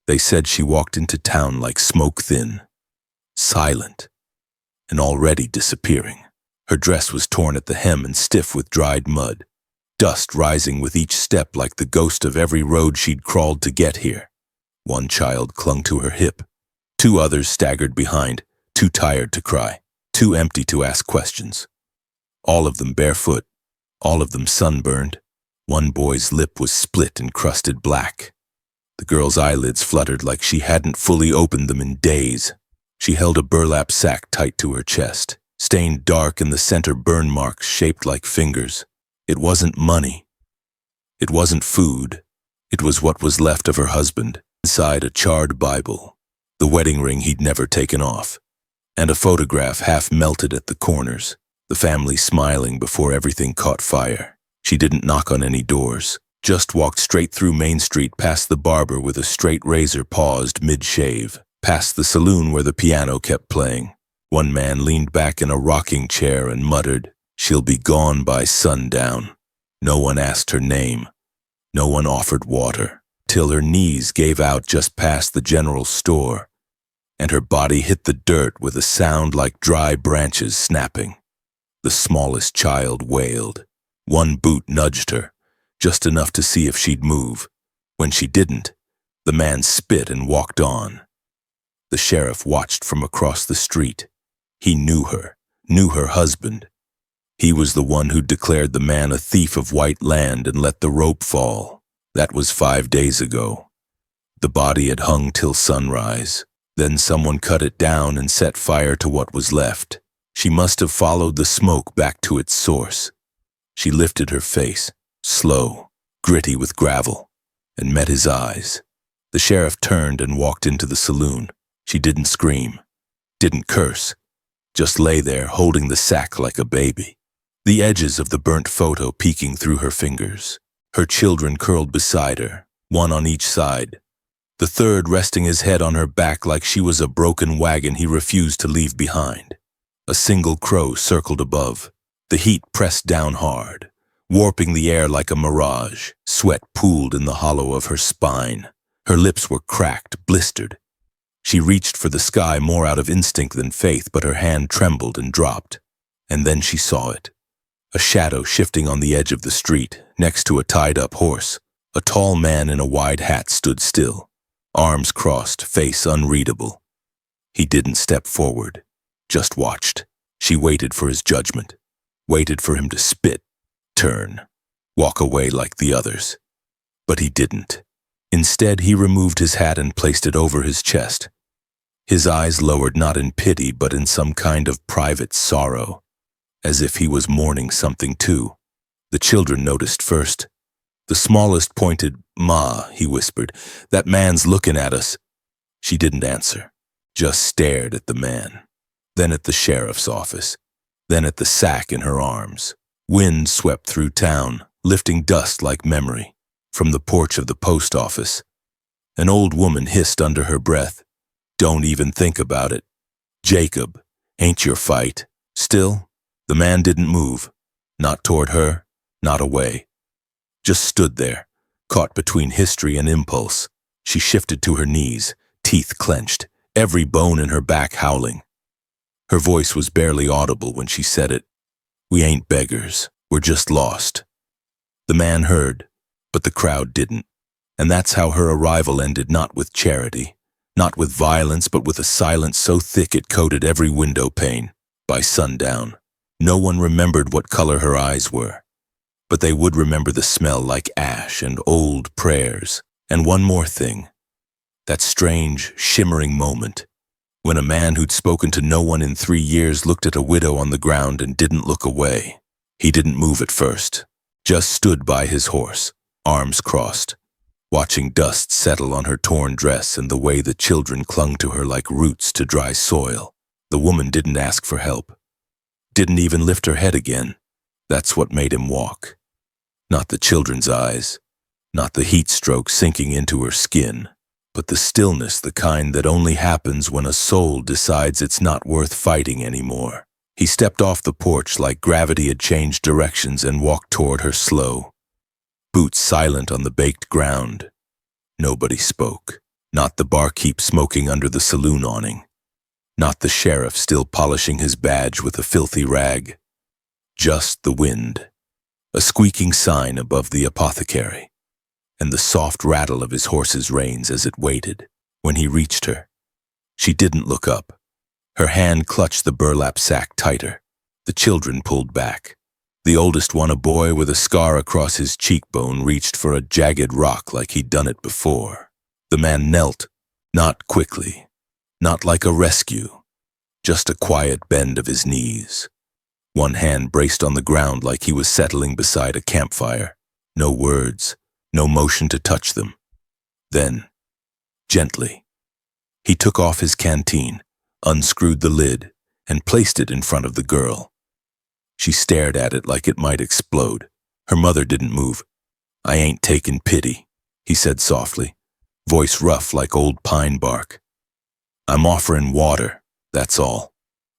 They said she walked into town like smoke thin, silent, and already disappearing. Her dress was torn at the hem and stiff with dried mud, dust rising with each step like the ghost of every road she'd crawled to get here. One child clung to her hip. 2 others staggered behind, too tired to cry, too empty to ask questions. All of them barefoot, all of them sunburned. One boy's lip was split and crusted black. The girl's eyelids fluttered like she hadn't fully opened them in days. She held a burlap sack tight to her chest, stained dark in the center burn marks shaped like fingers. It wasn't money. It wasn't food. It was what was left of her husband, inside a charred Bible, the wedding ring he'd never taken off, and a photograph half melted at the corners, the family smiling before everything caught fire. She didn't knock on any doors, just walked straight through Main Street past the barber with a straight razor paused mid-shave, past the saloon where the piano kept playing. One man leaned back in a rocking chair and muttered, "She'll be gone by sundown." No one asked her name. No one offered water, till her knees gave out just past the general store, and her body hit the dirt with a sound like dry branches snapping. The smallest child wailed. One boot nudged her, just enough to see if she'd move. When she didn't, the man spit and walked on. The sheriff watched from across the street. He knew her husband. He was the one who declared the man a thief of white land and let the rope fall. That was 5 days ago. The body had hung till sunrise. Then someone cut it down and set fire to what was left. She must have followed the smoke back to its source. She lifted her face, slow, gritty with gravel, and met his eyes. The sheriff turned and walked into the saloon. She didn't scream, didn't curse, just lay there holding the sack like a baby, the edges of the burnt photo peeking through her fingers. Her children curled beside her, one on each side, the third resting his head on her back like she was a broken wagon he refused to leave behind. A single crow circled above. The heat pressed down hard, warping the air like a mirage. Sweat pooled in the hollow of her spine. Her lips were cracked, blistered. She reached for the sky more out of instinct than faith, but her hand trembled and dropped. And then she saw it. A shadow shifting on the edge of the street, next to a tied-up horse. A tall man in a wide hat stood still, arms crossed, face unreadable. He didn't step forward, just watched. She waited for his judgment, waited for him to spit, turn, walk away like the others. But he didn't. Instead, he removed his hat and placed it over his chest. His eyes lowered not in pity, but in some kind of private sorrow, as if he was mourning something too. The children noticed first. The smallest pointed, "Ma," he whispered, "that man's looking at us." She didn't answer, just stared at the man, then at the sheriff's office, then at the sack in her arms. Wind swept through town, lifting dust like memory. From the porch of the post office, an old woman hissed under her breath, "Don't even think about it. Jacob, ain't your fight." Still, the man didn't move, not toward her, not away. Just stood there, caught between history and impulse. She shifted to her knees, teeth clenched, every bone in her back howling. Her voice was barely audible when she said it. "We ain't beggars, we're just lost." The man heard, but the crowd didn't. And that's how her arrival ended, not with charity, not with violence, but with a silence so thick it coated every window pane. By sundown, no one remembered what color her eyes were, but they would remember the smell like ash and old prayers. And one more thing, that strange, shimmering moment, when a man who'd spoken to no one in 3 years looked at a widow on the ground and didn't look away. He didn't move at first, just stood by his horse, arms crossed, watching dust settle on her torn dress and the way the children clung to her like roots to dry soil. The woman didn't ask for help, didn't even lift her head again. That's what made him walk. Not the children's eyes, not the heat stroke sinking into her skin, but the stillness, the kind that only happens when a soul decides it's not worth fighting anymore. He stepped off the porch like gravity had changed directions and walked toward her slow, boots silent on the baked ground. Nobody spoke. Not the barkeep smoking under the saloon awning. Not the sheriff still polishing his badge with a filthy rag. Just the wind, a squeaking sign above the apothecary, and the soft rattle of his horse's reins as it waited. When he reached her, she didn't look up. Her hand clutched the burlap sack tighter. The children pulled back. The oldest one, a boy with a scar across his cheekbone, reached for a jagged rock like he'd done it before. The man knelt, not quickly, not like a rescue, just a quiet bend of his knees. One hand braced on the ground like he was settling beside a campfire. No words, no motion to touch them. Then, gently, he took off his canteen, unscrewed the lid, and placed it in front of the girl. She stared at it like it might explode. Her mother didn't move. "I ain't taking pity," he said softly, voice rough like old pine bark. "I'm offering water, that's all."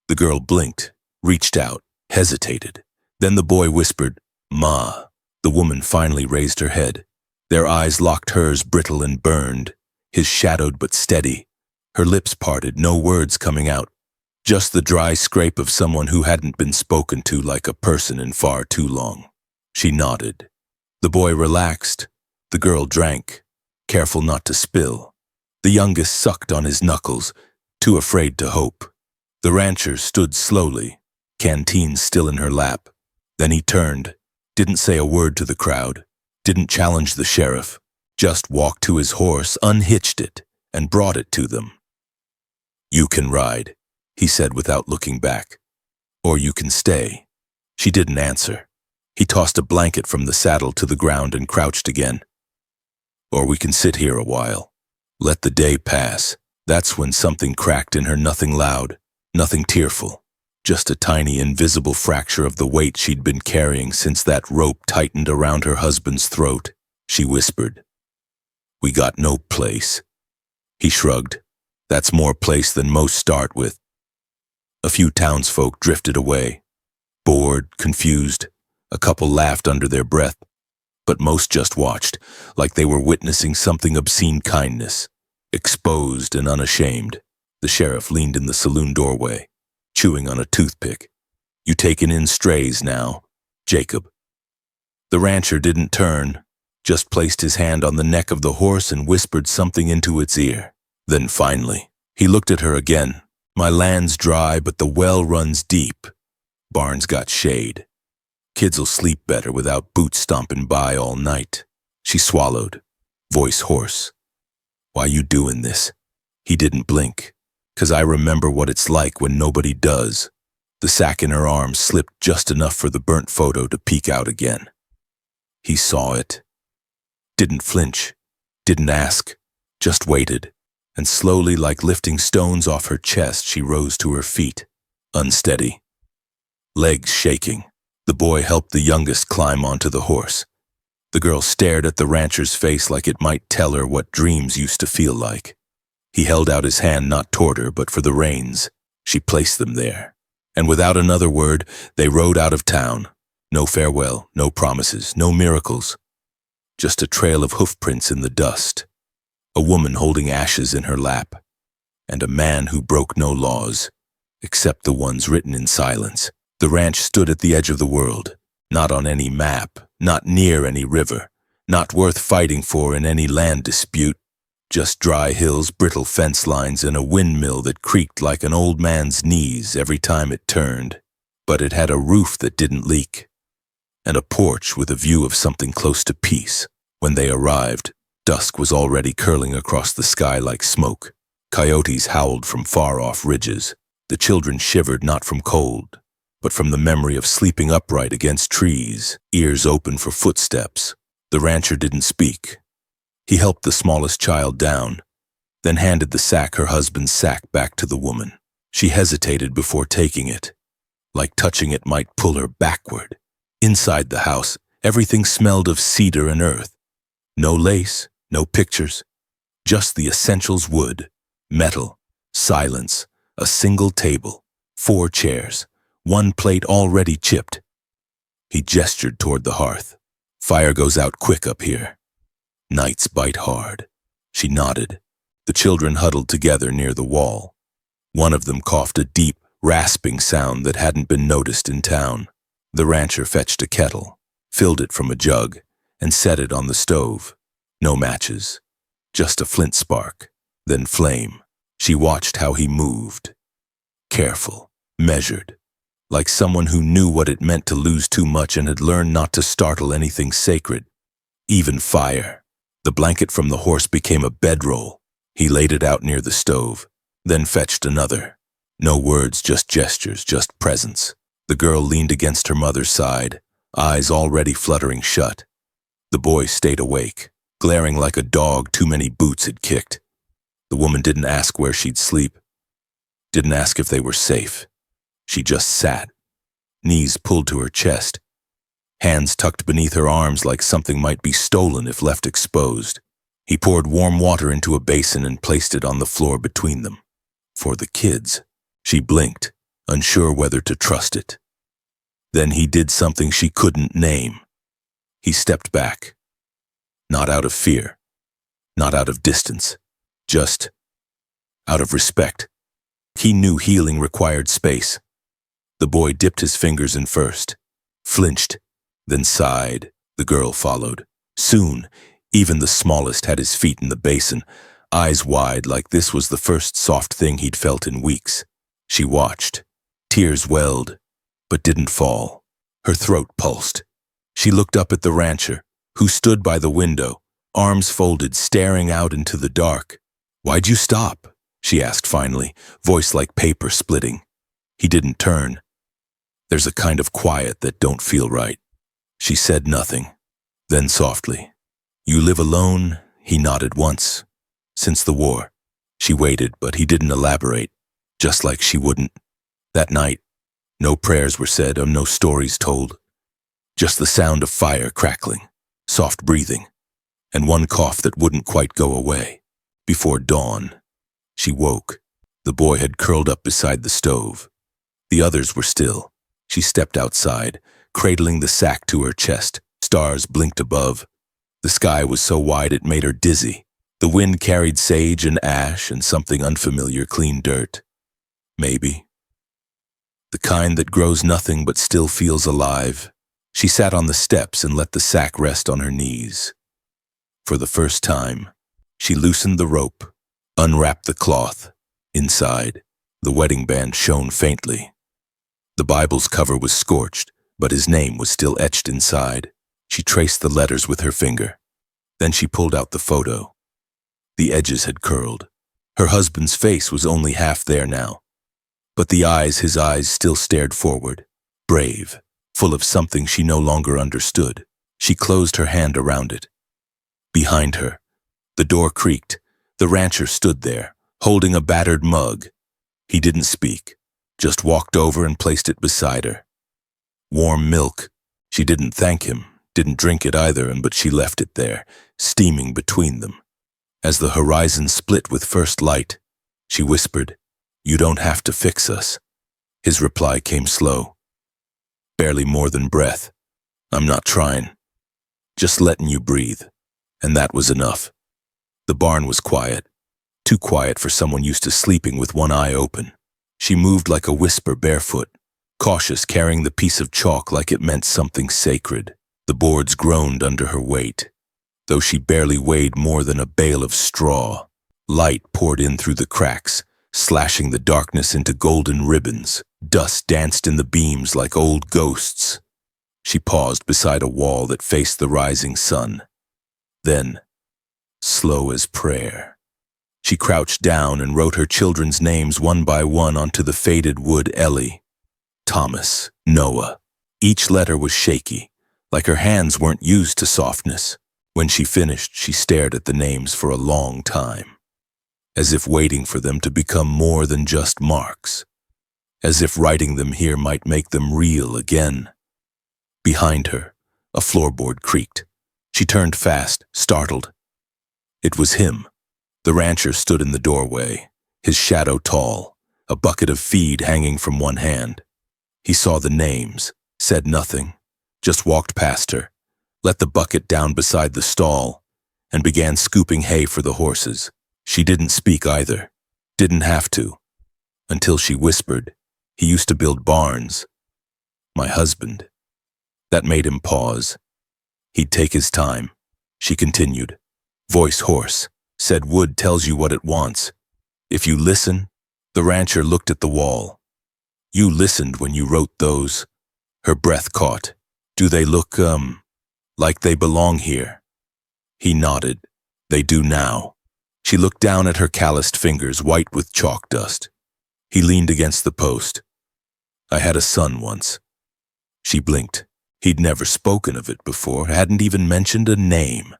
The girl blinked, reached out, hesitated. Then the boy whispered, "Ma." The woman finally raised her head. Their eyes locked hers, brittle and burned, his shadowed but steady. Her lips parted, no words coming out. Just the dry scrape of someone who hadn't been spoken to like a person in far too long. She nodded. The boy relaxed. The girl drank, careful not to spill. The youngest sucked on his knuckles, too afraid to hope. The rancher stood slowly, canteen still in her lap. Then he turned, didn't say a word to the crowd, didn't challenge the sheriff, just walked to his horse, unhitched it, and brought it to them. "You can ride," he said without looking back. "Or you can stay." She didn't answer. He tossed a blanket from the saddle to the ground and crouched again. "Or we can sit here a while. Let the day pass." That's when something cracked in her, nothing loud, nothing tearful, just a tiny invisible fracture of the weight she'd been carrying since that rope tightened around her husband's throat. She whispered, "We got no place." He shrugged. "That's more place than most start with." A few townsfolk drifted away, bored, confused. A couple laughed under their breath, but most just watched, like they were witnessing something obscene kindness, exposed and unashamed. The sheriff leaned in the saloon doorway, chewing on a toothpick. "You taking in strays now, Jacob?" The rancher didn't turn, just placed his hand on the neck of the horse and whispered something into its ear. Then finally, he looked at her again. "My land's dry, but the well runs deep. Barn's got shade. Kids'll sleep better without boots stomping by all night." She swallowed, voice hoarse. "Why you doing this?" He didn't blink. "'Cause I remember what it's like when nobody does." The sack in her arm slipped just enough for the burnt photo to peek out again. He saw it. Didn't flinch. Didn't ask. Just waited. And slowly, like lifting stones off her chest, she rose to her feet, unsteady, legs shaking. The boy helped the youngest climb onto the horse. The girl stared at the rancher's face like it might tell her what dreams used to feel like. He held out his hand not toward her, but for the reins. She placed them there. And without another word, they rode out of town. No farewell, no promises, no miracles. Just a trail of hoofprints in the dust. A woman holding ashes in her lap, and a man who broke no laws, except the ones written in silence. The ranch stood at the edge of the world, not on any map, not near any river, not worth fighting for in any land dispute. Just dry hills, brittle fence lines, and a windmill that creaked like an old man's knees every time it turned. But it had a roof that didn't leak, and a porch with a view of something close to peace. When they arrived, dusk was already curling across the sky like smoke. Coyotes howled from far-off ridges. The children shivered not from cold, but from the memory of sleeping upright against trees, ears open for footsteps. The rancher didn't speak. He helped the smallest child down, then handed the sack, her husband's sack, back to the woman. She hesitated before taking it, like touching it might pull her backward. Inside the house, everything smelled of cedar and earth. No lace, no pictures, just the essentials: wood, metal, silence, a single table, 4 chairs, 1 plate already chipped. He gestured toward the hearth. "Fire goes out quick up here. Nights bite hard." She nodded. The children huddled together near the wall. One of them coughed a deep, rasping sound that hadn't been noticed in town. The rancher fetched a kettle, filled it from a jug, and set it on the stove. No matches, just a flint spark, then flame. She watched how he moved. Careful, measured, like someone who knew what it meant to lose too much and had learned not to startle anything sacred, even fire. The blanket from the horse became a bedroll. He laid it out near the stove, then fetched another. No words, just gestures, just presence. The girl leaned against her mother's side, eyes already fluttering shut. The boy stayed awake, glaring like a dog too many boots had kicked. The woman didn't ask where she'd sleep, didn't ask if they were safe. She just sat, knees pulled to her chest, hands tucked beneath her arms like something might be stolen if left exposed. He poured warm water into a basin and placed it on the floor between them. For the kids. She blinked, unsure whether to trust it. Then he did something she couldn't name. He stepped back. Not out of fear, not out of distance, just out of respect. He knew healing required space. The boy dipped his fingers in first, flinched, then sighed. The girl followed. Soon, even the smallest had his feet in the basin, eyes wide like this was the first soft thing he'd felt in weeks. She watched. Tears welled, but didn't fall. Her throat pulsed. She looked up at the rancher, who stood by the window, arms folded, staring out into the dark. "Why'd you stop?" she asked finally, voice like paper splitting. He didn't turn. "There's a kind of quiet that don't feel right." She said nothing. Then softly, "You live alone?" He nodded once. "Since the war." She waited, but he didn't elaborate, just like she wouldn't. That night, no prayers were said or no stories told. Just the sound of fire crackling, soft breathing, and one cough that wouldn't quite go away. Before dawn, she woke. The boy had curled up beside the stove. The others were still. She stepped outside, cradling the sack to her chest. Stars blinked above. The sky was so wide it made her dizzy. The wind carried sage and ash and something unfamiliar, clean dirt. Maybe. The kind that grows nothing but still feels alive. She sat on the steps and let the sack rest on her knees. For the first time, she loosened the rope, unwrapped the cloth. Inside, the wedding band shone faintly. The Bible's cover was scorched, but his name was still etched inside. She traced the letters with her finger. Then she pulled out the photo. The edges had curled. Her husband's face was only half there now. But his eyes still stared forward, brave, full of something she no longer understood. She closed her hand around it. Behind her, the door creaked. The rancher stood there, holding a battered mug. He didn't speak, just walked over and placed it beside her. Warm milk. She didn't thank him, didn't drink it either, but she left it there, steaming between them. As the horizon split with first light, she whispered, "You don't have to fix us." His reply came slow. Barely more than breath. "I'm not trying. Just letting you breathe." And that was enough. The barn was quiet. Too quiet for someone used to sleeping with one eye open. She moved like a whisper barefoot, cautious, carrying the piece of chalk like it meant something sacred. The boards groaned under her weight, though she barely weighed more than a bale of straw. Light poured in through the cracks, slashing the darkness into golden ribbons. Dust danced in the beams like old ghosts. She paused beside a wall that faced the rising sun. Then, slow as prayer, she crouched down and wrote her children's names one by one onto the faded wood. Ellie, Thomas, Noah. Each letter was shaky, like her hands weren't used to softness. When she finished, she stared at the names for a long time, as if waiting for them to become more than just marks, as if writing them here might make them real again. Behind her, a floorboard creaked. She turned fast, startled. It was him. The rancher stood in the doorway, his shadow tall, a bucket of feed hanging from one hand. He saw the names, said nothing, just walked past her, let the bucket down beside the stall, and began scooping hay for the horses. She didn't speak either. Didn't have to. Until she whispered, "He used to build barns. My husband." That made him pause. He'd take his time. She continued, voice hoarse, said wood tells you what it wants. If you listen. The rancher looked at the wall. You listened when you wrote those. Her breath caught. Do they look, like they belong here? He nodded. They do now. She looked down at her calloused fingers, white with chalk dust. He leaned against the post. I had a son once. She blinked. He'd never spoken of it before, hadn't even mentioned a name.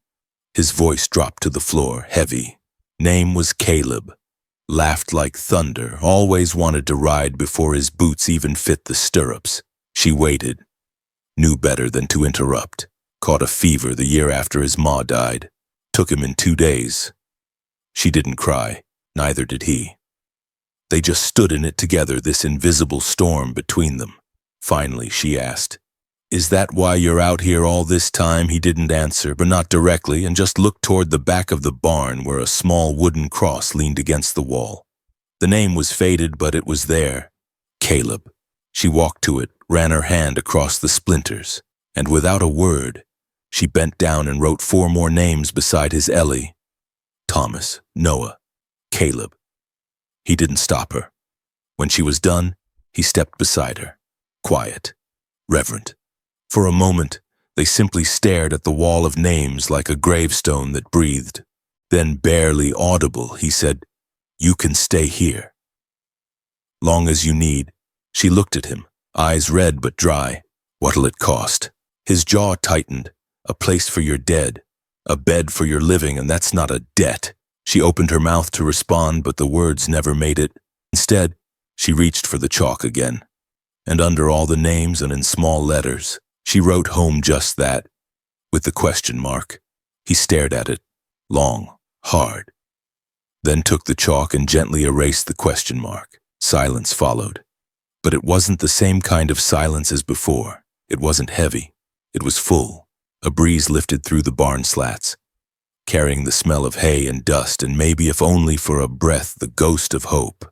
His voice dropped to the floor, heavy. Name was Caleb. Laughed like thunder, always wanted to ride before his boots even fit the stirrups. She waited. Knew better than to interrupt. Caught a fever the year after his ma died. Took him in 2 days. She didn't cry, neither did he. They just stood in it together, this invisible storm between them. Finally, she asked, Is that why you're out here all this time? He didn't answer, but not directly, and just looked toward the back of the barn where a small wooden cross leaned against the wall. The name was faded, but it was there. Caleb. She walked to it, ran her hand across the splinters, and without a word, she bent down and wrote 4 more names beside his Ellie. Thomas, Noah, Caleb. He didn't stop her. When she was done, he stepped beside her, quiet, reverent. For a moment, they simply stared at the wall of names like a gravestone that breathed. Then, barely audible, he said, You can stay here. Long as you need. She looked at him, eyes red but dry. What'll it cost? His jaw tightened. A place for your dead. A bed for your living, and that's not a debt. She opened her mouth to respond, but the words never made it. Instead, she reached for the chalk again. And under all the names and in small letters, she wrote home just that, with the question mark. He stared at it, long, hard. Then took the chalk and gently erased the question mark. Silence followed. But it wasn't the same kind of silence as before. It wasn't heavy. It was full. A breeze lifted through the barn slats, carrying the smell of hay and dust and maybe, if only for a breath, the ghost of hope.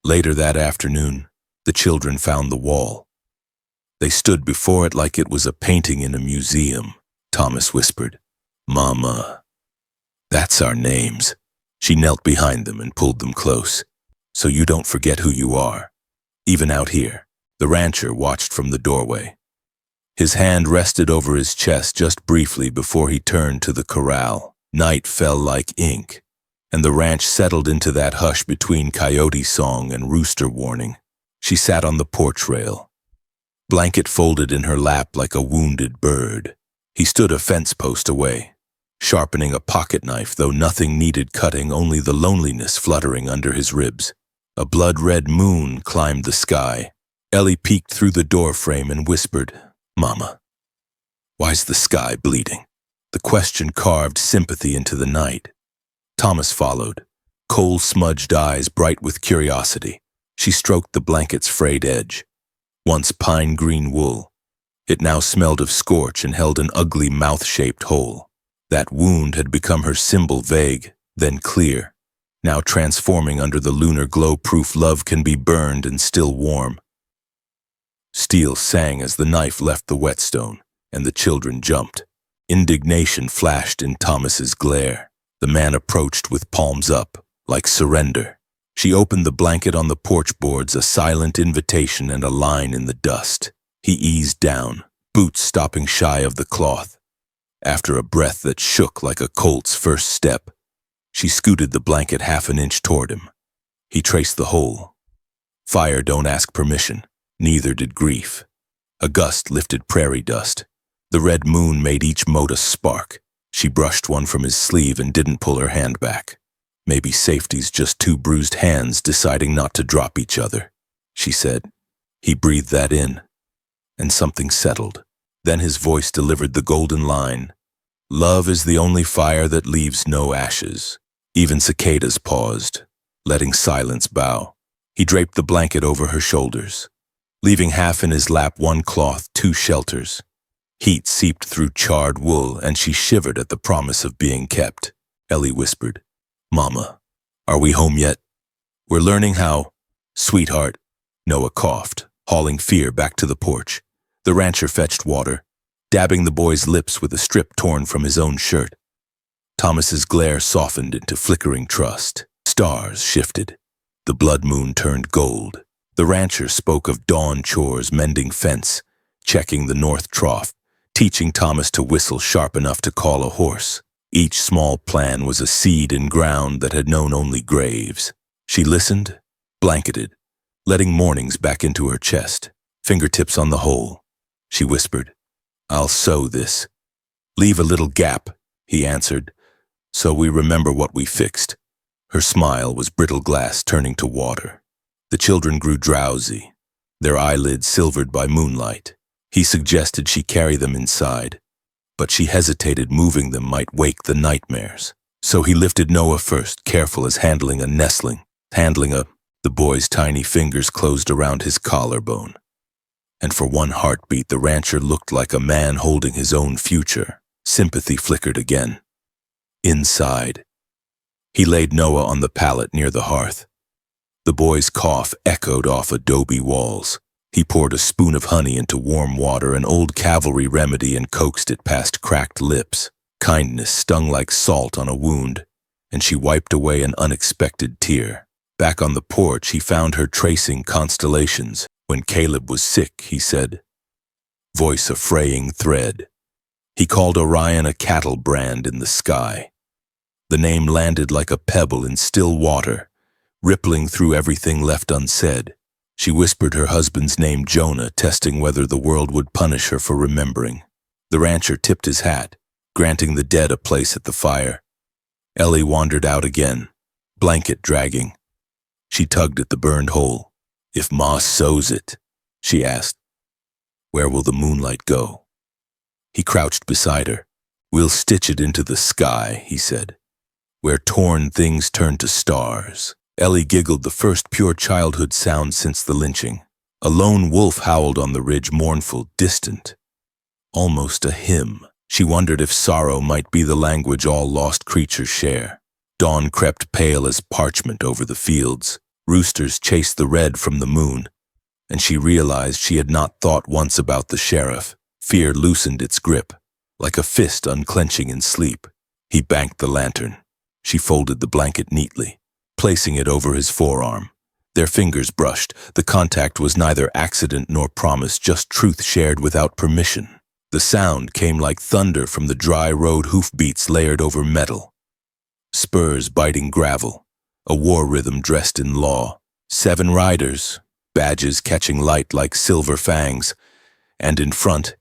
Later that afternoon, the children found the wall. They stood before it like it was a painting in a museum. Thomas whispered, Mama, that's our names. She knelt behind them and pulled them close. So you don't forget who you are. Even out here, the rancher watched from the doorway. His hand rested over his chest just briefly before he turned to the corral. Night fell like ink, and the ranch settled into that hush between coyote song and rooster warning. She sat on the porch rail, blanket folded in her lap like a wounded bird. He stood a fence post away, sharpening a pocket knife, though nothing needed cutting, only the loneliness fluttering under his ribs. A blood-red moon climbed the sky. Ellie peeked through the doorframe and whispered, Mama, why's the sky bleeding? The question carved sympathy into the night. Thomas followed, coal-smudged eyes bright with curiosity. She stroked the blanket's frayed edge. Once pine-green wool, it now smelled of scorch and held an ugly mouth-shaped hole. That wound had become her symbol, vague, then clear, now transforming under the lunar glow-proof. Love can be burned and still warm. Steel sang as the knife left the whetstone, and the children jumped. Indignation flashed in Thomas's glare. The man approached with palms up, like surrender. She opened the blanket on the porch boards, a silent invitation and a line in the dust. He eased down, boots stopping shy of the cloth. After a breath that shook like a colt's first step, she scooted the blanket 1/2 inch toward him. He traced the hole. Fire don't ask permission, neither did grief. A gust lifted prairie dust. The red moon made each mote a spark. She brushed one from his sleeve and didn't pull her hand back. Maybe safety's just 2 bruised hands deciding not to drop each other, she said. He breathed that in, and something settled. Then his voice delivered the golden line. Love is the only fire that leaves no ashes. Even cicadas paused, letting silence bow. He draped the blanket over her shoulders, leaving half in his lap, 1 cloth, 2 shelters. Heat seeped through charred wool, and she shivered at the promise of being kept. Ellie whispered, Mama, Are we home yet? We're learning how. Sweetheart, Noah coughed, hauling fear back to the porch. The rancher fetched water, dabbing the boy's lips with a strip torn from his own shirt. Thomas's glare softened into flickering trust. Stars shifted. The blood moon turned gold. The rancher spoke of dawn chores, mending fence, checking the north trough, teaching Thomas to whistle sharp enough to call a horse. Each small plan was a seed in ground that had known only graves. She listened, blanketed, letting mornings back into her chest, fingertips on the hole. She whispered, "I'll sow this." "Leave a little gap," he answered, "so we remember what we fixed." Her smile was brittle glass turning to water. The children grew drowsy, their eyelids silvered by moonlight. He suggested she carry them inside, but she hesitated. Moving them might wake the nightmares. So he lifted Noah first, careful as handling a nestling. The boy's tiny fingers closed around his collarbone. And for one heartbeat, the rancher looked like a man holding his own future. Sympathy flickered again. Inside, he laid Noah on the pallet near the hearth. The boy's cough echoed off adobe walls. He poured a spoon of honey into warm water, an old cavalry remedy, and coaxed it past cracked lips. Kindness stung like salt on a wound, and she wiped away an unexpected tear. Back on the porch, he found her tracing constellations. When Caleb was sick, he said, voice a fraying thread. He called Orion a cattle brand in the sky. The name landed like a pebble in still water, rippling through everything left unsaid. She whispered her husband's name, Jonah, testing whether the world would punish her for remembering. The rancher tipped his hat, granting the dead a place at the fire. Ellie wandered out again, blanket dragging. She tugged at the burned hole. "If Ma sews it," she asked, "where will the moonlight go?" He crouched beside her. "We'll stitch it into the sky," he said, "where torn things turn to stars." Ellie giggled, the first pure childhood sound since the lynching. A lone wolf howled on the ridge, mournful, distant. Almost a hymn. She wondered if sorrow might be the language all lost creatures share. Dawn crept pale as parchment over the fields. Roosters chased the red from the moon, and she realized she had not thought once about the sheriff. Fear loosened its grip, like a fist unclenching in sleep. He banked the lantern. She folded the blanket neatly, placing it over his forearm. Their fingers brushed. The contact was neither accident nor promise, just truth shared without permission. The sound came like thunder from the dry road, hoofbeats layered over metal. Spurs biting gravel, a war rhythm dressed in law. 7 riders, badges catching light like silver fangs. And in front,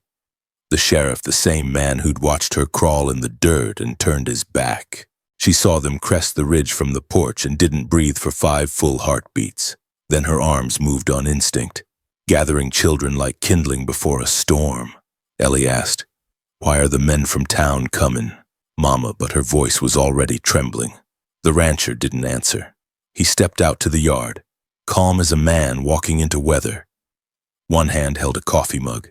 the sheriff, the same man who'd watched her crawl in the dirt and turned his back. She saw them crest the ridge from the porch and didn't breathe for 5 full heartbeats. Then her arms moved on instinct, gathering children like kindling before a storm. Ellie asked, "Why are the men from town coming, Mama?" But her voice was already trembling. The rancher didn't answer. He stepped out to the yard, calm as a man walking into weather. One hand held a coffee mug.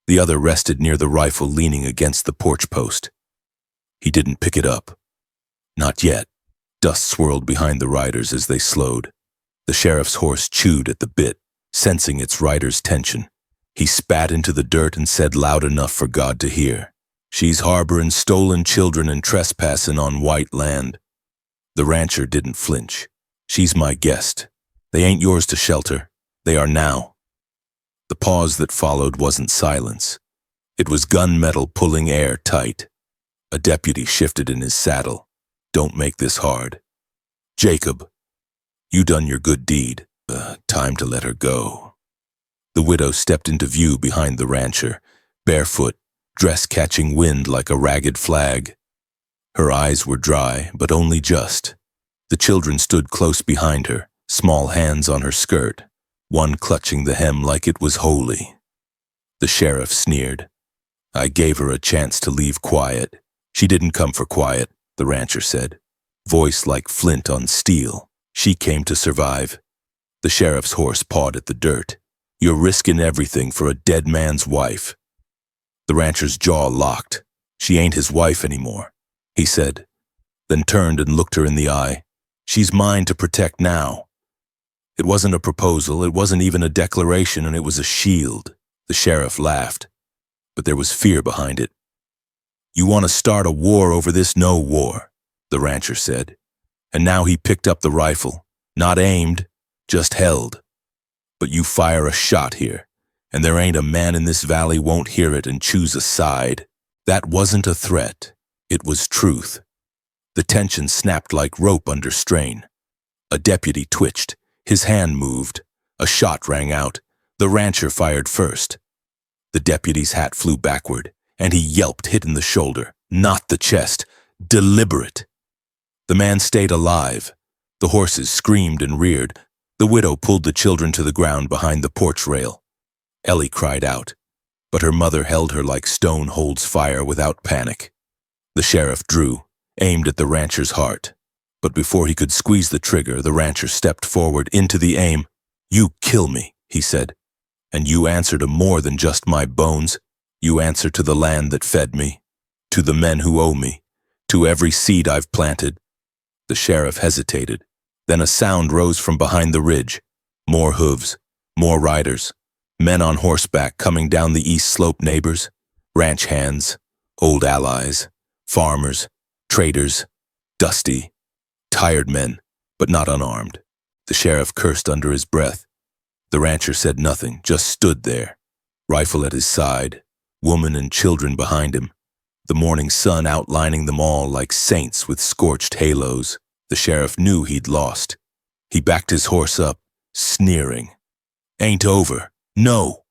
The other rested near the rifle leaning against the porch post. He didn't pick it up. Not yet. Dust swirled behind the riders as they slowed. The sheriff's horse chewed at the bit, sensing its rider's tension. He spat into the dirt and said loud enough for God to hear, "She's harboring stolen children and trespassing on white land." The rancher didn't flinch. "She's my guest. They ain't yours to shelter. They are now." The pause that followed wasn't silence. It was gunmetal pulling air tight. A deputy shifted in his saddle. "Don't make this hard. Jacob, you done your good deed. Time to let her go." The widow stepped into view behind the rancher, barefoot, dress catching wind like a ragged flag. Her eyes were dry, but only just. The children stood close behind her, small hands on her skirt, one clutching the hem like it was holy. The sheriff sneered. "I gave her a chance to leave quiet." "She didn't come for quiet," the rancher said, voice like flint on steel. "She came to survive." The sheriff's horse pawed at the dirt. "You're risking everything for a dead man's wife." The rancher's jaw locked. "She ain't his wife anymore," he said, then turned and looked her in the eye. She's mine to protect now. It wasn't a proposal, it wasn't even a declaration, and it was a shield. The sheriff laughed, but there was fear behind it. You want to start a war over this? No war, the rancher said. And now he picked up the rifle, not aimed, just held. But you fire a shot here, and there ain't a man in this valley won't hear it and choose a side. That wasn't a threat, it was truth. The tension snapped like rope under strain. A deputy twitched, his hand moved, a shot rang out. The rancher fired first. The deputy's hat flew backward, and he yelped, hit in the shoulder, not the chest, deliberate. The man stayed alive. The horses screamed and reared. The widow pulled the children to the ground behind the porch rail. Ellie cried out, but her mother held her like stone holds fire without panic. The sheriff drew, aimed at the rancher's heart. But before he could squeeze the trigger, the rancher stepped forward into the aim. You kill me, he said. And you answer to more than just my bones. You answer to the land that fed me, to the men who owe me, to every seed I've planted. The sheriff hesitated. Then a sound rose from behind the ridge. More hooves, more riders, men on horseback coming down the east slope. Neighbors, ranch hands, old allies, farmers, traders, dusty, tired men, but not unarmed. The sheriff cursed under his breath. The rancher said nothing, just stood there, rifle at his side, woman and children behind him, the morning sun outlining them all like saints with scorched halos. The sheriff knew he'd lost. He backed his horse up, sneering. Ain't over. No,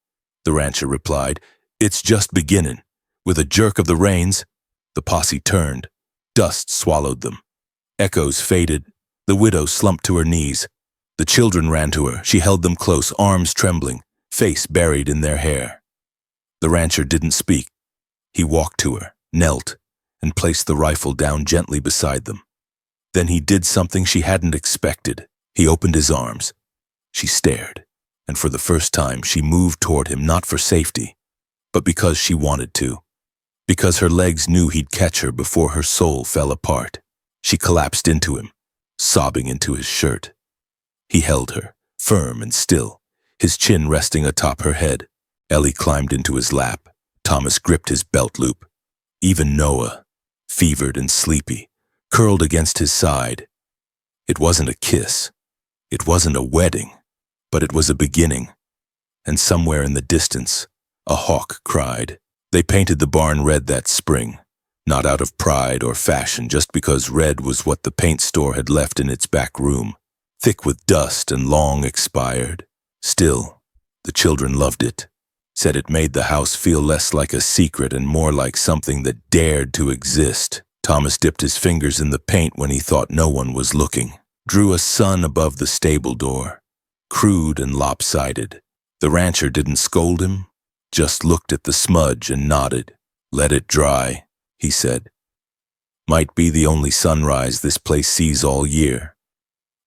the rancher replied. It's just beginning. With a jerk of the reins, the posse turned. Dust swallowed them. Echoes faded. The widow slumped to her knees. The children ran to her. She held them close, arms trembling, face buried in their hair. The rancher didn't speak. He walked to her, knelt, and placed the rifle down gently beside them. Then he did something she hadn't expected. He opened his arms. She stared, and for the first time she moved toward him, not for safety, but because she wanted to. Because her legs knew he'd catch her before her soul fell apart. She collapsed into him, sobbing into his shirt. He held her, firm and still, his chin resting atop her head. Ellie climbed into his lap. Thomas gripped his belt loop. Even Noah, fevered and sleepy, curled against his side. It wasn't a kiss. It wasn't a wedding, but it was a beginning. And somewhere in the distance, a hawk cried. They painted the barn red that spring, not out of pride or fashion, just because red was what the paint store had left in its back room, thick with dust and long expired. Still, the children loved it, said it made the house feel less like a secret and more like something that dared to exist. Thomas dipped his fingers in the paint when he thought no one was looking, drew a sun above the stable door, crude and lopsided. The rancher didn't scold him, just looked at the smudge and nodded. Let it dry, he said. Might be the only sunrise this place sees all year.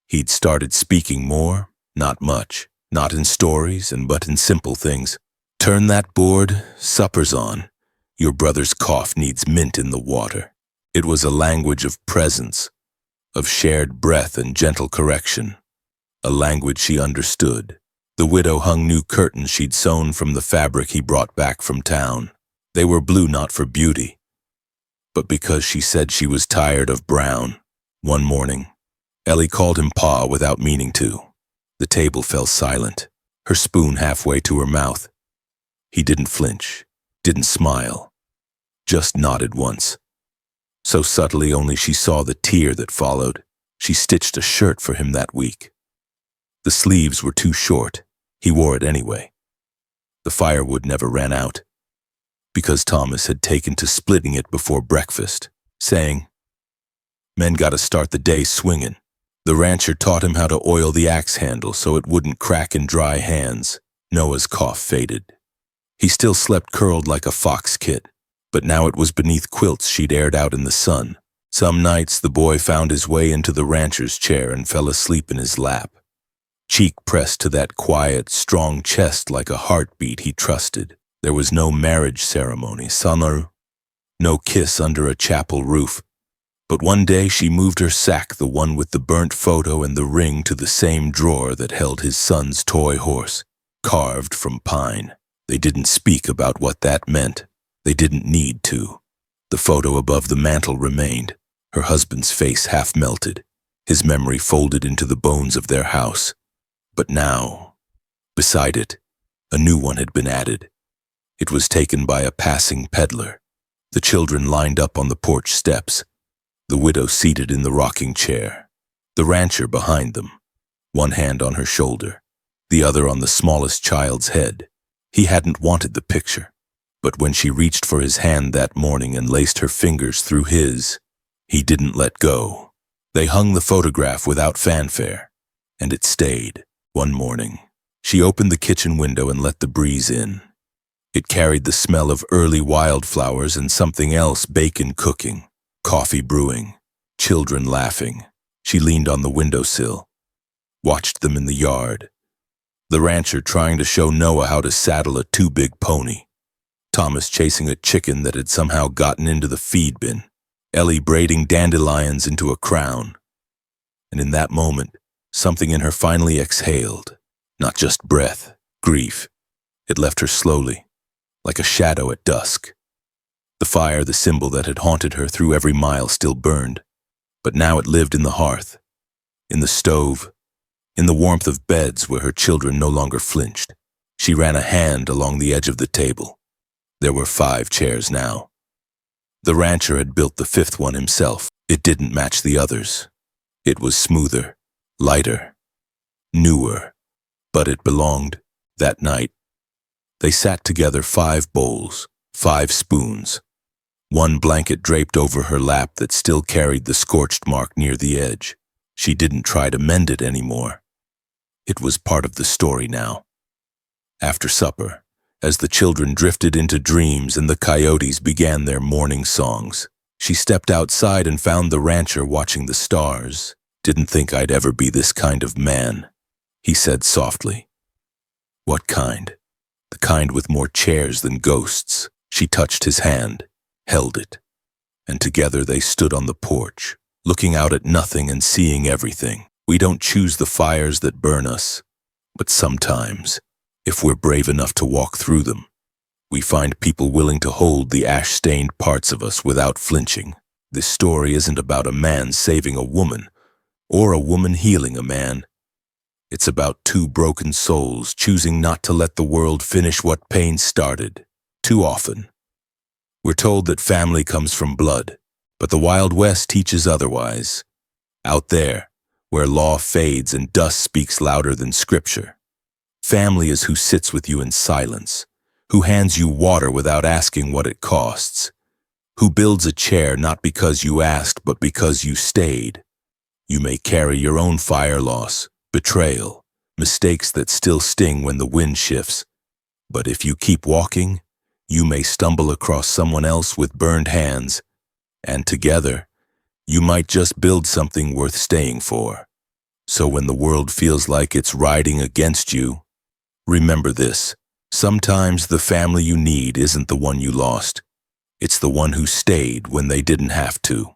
He'd started speaking more, not much, not in stories but in simple things. Turn that board, supper's on. Your brother's cough needs mint in the water. It was a language of presence, of shared breath and gentle correction, a language she understood. The widow hung new curtains she'd sewn from the fabric he brought back from town. They were blue not for beauty, but because she said she was tired of brown. One morning, Ellie called him Pa without meaning to. The table fell silent, her spoon halfway to her mouth. He didn't flinch, didn't smile, just nodded once. So subtly only she saw the tear that followed. She stitched a shirt for him that week. The sleeves were too short. He wore it anyway. The firewood never ran out, because Thomas had taken to splitting it before breakfast, saying, "Men gotta start the day swinging." The rancher taught him how to oil the axe handle so it wouldn't crack in dry hands. Noah's cough faded. He still slept curled like a fox kit, but now it was beneath quilts she'd aired out in the sun. Some nights the boy found his way into the rancher's chair and fell asleep in his lap, cheek pressed to that quiet, strong chest like a heartbeat he trusted. There was no marriage ceremony, summer, no kiss under a chapel roof, But one day she moved her sack, the one with the burnt photo and the ring, to the same drawer that held his son's toy horse, carved from pine. They didn't speak about what that meant. They didn't need to. The photo above the mantel remained, her husband's face half melted, his memory folded into the bones of their house. But now, beside it, a new one had been added. It was taken by a passing peddler. The children lined up on the porch steps, the widow seated in the rocking chair, the rancher behind them, one hand on her shoulder, the other on the smallest child's head. He hadn't wanted the picture, but when she reached for his hand that morning and laced her fingers through his, he didn't let go. They hung the photograph without fanfare, and it stayed. One morning, she opened the kitchen window and let the breeze in. It carried the smell of early wildflowers and something else, bacon cooking, coffee brewing, children laughing. She leaned on the windowsill, watched them in the yard. The rancher trying to show Noah how to saddle a too-big pony, Thomas chasing a chicken that had somehow gotten into the feed bin, Ellie braiding dandelions into a crown. And in that moment, something in her finally exhaled. Not just breath, grief. It left her slowly, like a shadow at dusk. The fire, the symbol that had haunted her through every mile, still burned, but now it lived in the hearth, in the stove, in the warmth of beds where her children no longer flinched. She ran a hand along the edge of the table. There were 5 chairs now. The rancher had built the 5th one himself. It didn't match the others. It was smoother, lighter, newer, but it belonged. That night, they sat together, 5 bowls, 5 spoons, one blanket draped over her lap that still carried the scorched mark near the edge. She didn't try to mend it anymore. It was part of the story now. After supper, as the children drifted into dreams and the coyotes began their morning songs, she stepped outside and found the rancher watching the stars. "Didn't think I'd ever be this kind of man," he said softly. "What kind?" "The kind with more chairs than ghosts." She touched his hand, held it, and together they stood on the porch, looking out at nothing and seeing everything. We don't choose the fires that burn us, but sometimes, if we're brave enough to walk through them, we find people willing to hold the ash-stained parts of us without flinching. This story isn't about a man saving a woman, or a woman healing a man. It's about 2 broken souls choosing not to let the world finish what pain started. Too often, we're told that family comes from blood, but the Wild West teaches otherwise. Out there, where law fades and dust speaks louder than scripture, family is who sits with you in silence, who hands you water without asking what it costs, who builds a chair not because you asked but because you stayed. You may carry your own fire loss, betrayal, mistakes that still sting when the wind shifts, but if you keep walking, you may stumble across someone else with burned hands, and together, you might just build something worth staying for. So when the world feels like it's riding against you, remember this: sometimes the family you need isn't the one you lost. It's the one who stayed when they didn't have to.